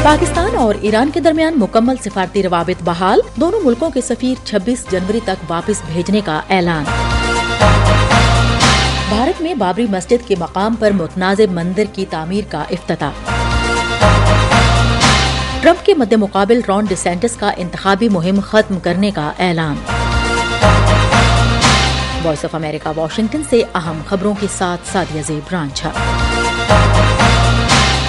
پاکستان اور ایران کے درمیان مکمل سفارتی روابط بحال، دونوں ملکوں کے سفیر 26 جنوری تک واپس بھیجنے کا اعلان۔ بھارت میں بابری مسجد کے مقام پر متنازع مندر کی تعمیر کا افتتاح۔ ٹرمپ کے مد مقابل رون ڈیسینٹس کا انتخابی مہم ختم کرنے کا اعلان۔ وائس آف امریکہ واشنگٹن سے اہم خبروں کے ساتھ سعدیہ زیب رانجھا۔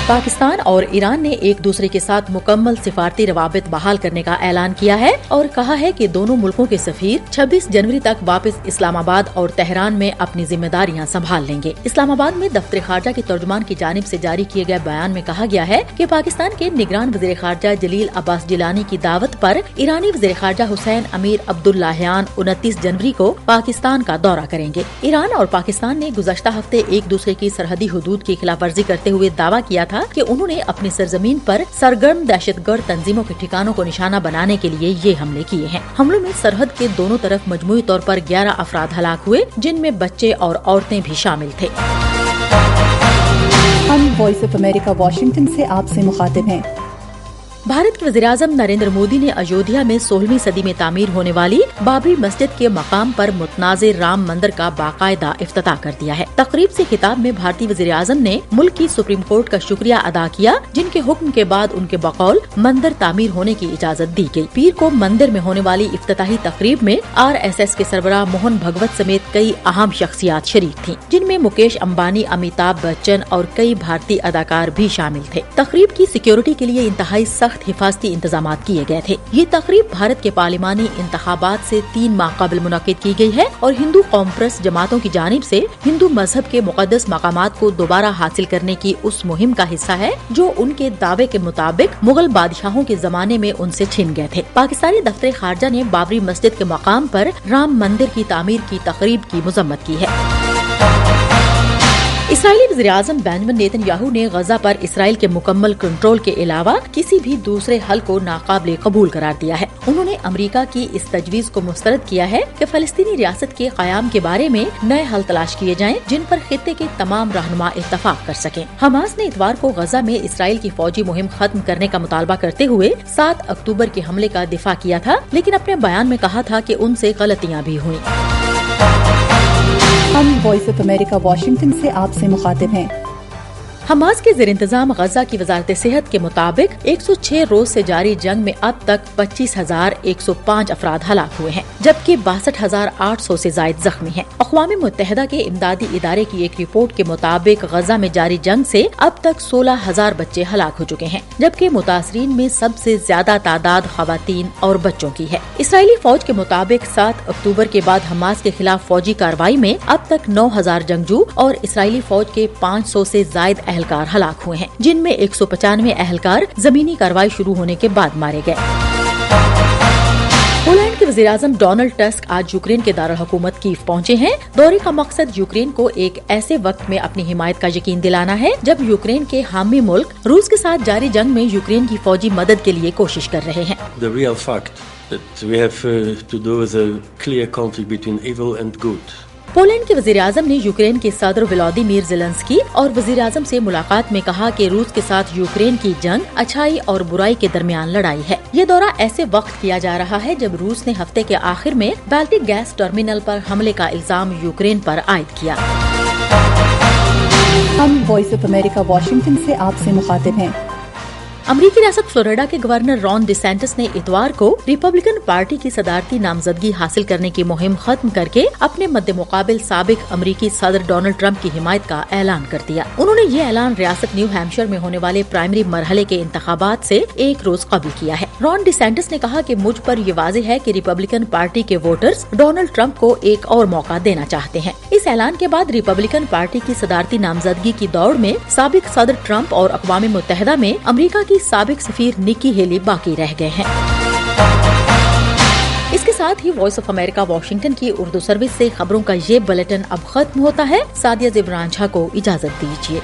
پاکستان اور ایران نے ایک دوسرے کے ساتھ مکمل سفارتی روابط بحال کرنے کا اعلان کیا ہے اور کہا ہے کہ دونوں ملکوں کے سفیر 26 جنوری تک واپس اسلام آباد اور تہران میں اپنی ذمہ داریاں سنبھال لیں گے۔ اسلام آباد میں دفتر خارجہ کے ترجمان کی جانب سے جاری کیے گئے بیان میں کہا گیا ہے کہ پاکستان کے نگران وزیر خارجہ جلیل عباس جیلانی کی دعوت پر ایرانی وزیر خارجہ حسین امیر عبداللہیان 29 جنوری کو پاکستان کا دورہ کریں گے۔ ایران اور پاکستان نے گزشتہ ہفتے ایک دوسرے کی سرحدی حدود کی خلاف ورزی کرتے ہوئے دعویٰ کیا تھا کہ انہوں نے اپنی سرزمین پر سرگرم دہشت گرد تنظیموں کے ٹھکانوں کو نشانہ بنانے کے لیے یہ حملے کیے ہیں۔ حملوں میں سرحد کے دونوں طرف مجموعی طور پر 11 افراد ہلاک ہوئے، جن میں بچے اور عورتیں بھی شامل تھے۔ ہم وائس آف امریکہ واشنگٹن سے آپ سے مخاطب ہیں۔ بھارت کے وزیراعظم نریندر مودی نے ایودھیا میں 16ویں صدی میں تعمیر ہونے والی بابری مسجد کے مقام پر متنازع رام مندر کا باقاعدہ افتتاح کر دیا ہے۔ تقریب سے خطاب میں بھارتی وزیراعظم نے ملک کی سپریم کورٹ کا شکریہ ادا کیا، جن کے حکم کے بعد ان کے بقول مندر تعمیر ہونے کی اجازت دی گئی۔ پیر کو مندر میں ہونے والی افتتاحی تقریب میں RSS کے سربراہ موہن بھگوت سمیت کئی اہم شخصیات شریک تھیں، جن میں مکیش امبانی، امیتابھ بچن اور کئی بھارتی اداکار بھی شامل تھے۔ تقریب کی سیکیورٹی کے لیے انتہائی سخت حفاظتی انتظامات کیے گئے تھے۔ یہ تقریب بھارت کے پارلیمانی انتخابات سے 3 ماہ قبل منعقد کی گئی ہے اور ہندو قوم پرست جماعتوں کی جانب سے ہندو مذہب کے مقدس مقامات کو دوبارہ حاصل کرنے کی اس مہم کا حصہ ہے جو ان کے دعوے کے مطابق مغل بادشاہوں کے زمانے میں ان سے چھن گئے تھے۔ پاکستانی دفتر خارجہ نے بابری مسجد کے مقام پر رام مندر کی تعمیر کی تقریب کی مذمت کی ہے۔ اسرائیلی وزیراعظم بنیامین نیتن یاہو نے غزہ پر اسرائیل کے مکمل کنٹرول کے علاوہ کسی بھی دوسرے حل کو ناقابل قبول قرار دیا ہے۔ انہوں نے امریکہ کی اس تجویز کو مسترد کیا ہے کہ فلسطینی ریاست کے قیام کے بارے میں نئے حل تلاش کیے جائیں جن پر خطے کے تمام رہنما اتفاق کر سکیں۔ حماس نے اتوار کو غزہ میں اسرائیل کی فوجی مہم ختم کرنے کا مطالبہ کرتے ہوئے 7 اکتوبر کے حملے کا دفاع کیا تھا، لیکن اپنے بیان میں کہا تھا کہ ان سے غلطیاں بھی ہوئیں۔ ہم وائس آف امریکہ واشنگٹن سے آپ سے مخاطب ہیں۔ حماس کے زیر انتظام غزہ کی وزارت صحت کے مطابق 106 روز سے جاری جنگ میں اب تک 25,105 افراد ہلاک ہوئے ہیں، جبکہ 62,800 سے زائد زخمی ہیں۔ اقوام متحدہ کے امدادی ادارے کی ایک رپورٹ کے مطابق غزہ میں جاری جنگ سے اب تک 16,000 بچے ہلاک ہو چکے ہیں، جبکہ متاثرین میں سب سے زیادہ تعداد خواتین اور بچوں کی ہے۔ اسرائیلی فوج کے مطابق 7 اکتوبر کے بعد حماس کے خلاف فوجی کارروائی میں اب تک 9,000 جنگجو اور اسرائیلی فوج کے 500 سے زائد اہلکار ہلاک ہوئے ہیں، جن میں 195 اہلکار زمینی کارروائی شروع ہونے کے بعد مارے گئے۔ پولینڈ کے وزیراعظم ڈونلڈ ٹسک آج یوکرین کے دارالحکومت کیف پہنچے ہیں۔ دورے کا مقصد یوکرین کو ایک ایسے وقت میں اپنی حمایت کا یقین دلانا ہے جب یوکرین کے حامی ملک روس کے ساتھ جاری جنگ میں یوکرین کی فوجی مدد کے لیے کوشش کر رہے ہیں۔ The real fact that we have to do with a clear conflict between evil and good. Poland کے وزیراعظم نے یوکرین کے صدر ولادیمیر زیلنسکی اور وزیراعظم سے ملاقات میں کہا کہ روس کے ساتھ یوکرین کی جنگ اچھائی اور برائی کے درمیان لڑائی ہے۔ یہ دورہ ایسے وقت کیا جا رہا ہے جب روس نے ہفتے کے آخر میں بالٹک گیس ٹرمینل پر حملے کا الزام یوکرین پر عائد کیا۔ ہم وائس آف امریکہ واشنگٹن سے آپ سے مخاطب ہیں۔ امریکی ریاست فلوریڈا کے گورنر رون ڈیسینٹس نے اتوار کو ریپبلکن پارٹی کی صدارتی نامزدگی حاصل کرنے کی مہم ختم کر کے اپنے مد مقابل سابق امریکی صدر ڈونلڈ ٹرمپ کی حمایت کا اعلان کر دیا۔ انہوں نے یہ اعلان ریاست نیو ہیمپشائر میں ہونے والے پرائمری مرحلے کے انتخابات سے ایک روز قبل کیا ہے۔ رون ڈیسینٹس نے کہا کہ مجھ پر یہ واضح ہے کہ ریپبلکن پارٹی کے ووٹرز ڈونلڈ ٹرمپ کو ایک اور موقع دینا چاہتے ہیں۔ اس اعلان کے بعد ریپبلکن پارٹی کی صدارتی نامزدگی کی دوڑ میں سابق صدر ٹرمپ اور اقوام متحدہ میں امریکہ کی سابق سفیر نکی ہیلی باقی رہ گئے ہیں۔ اس کے ساتھ ہی وائس آف امریکہ واشنگٹن کی اردو سروس سے خبروں کا یہ بلیٹن اب ختم ہوتا ہے۔ سعدیہ زیب رانجھا کو اجازت دیجیے۔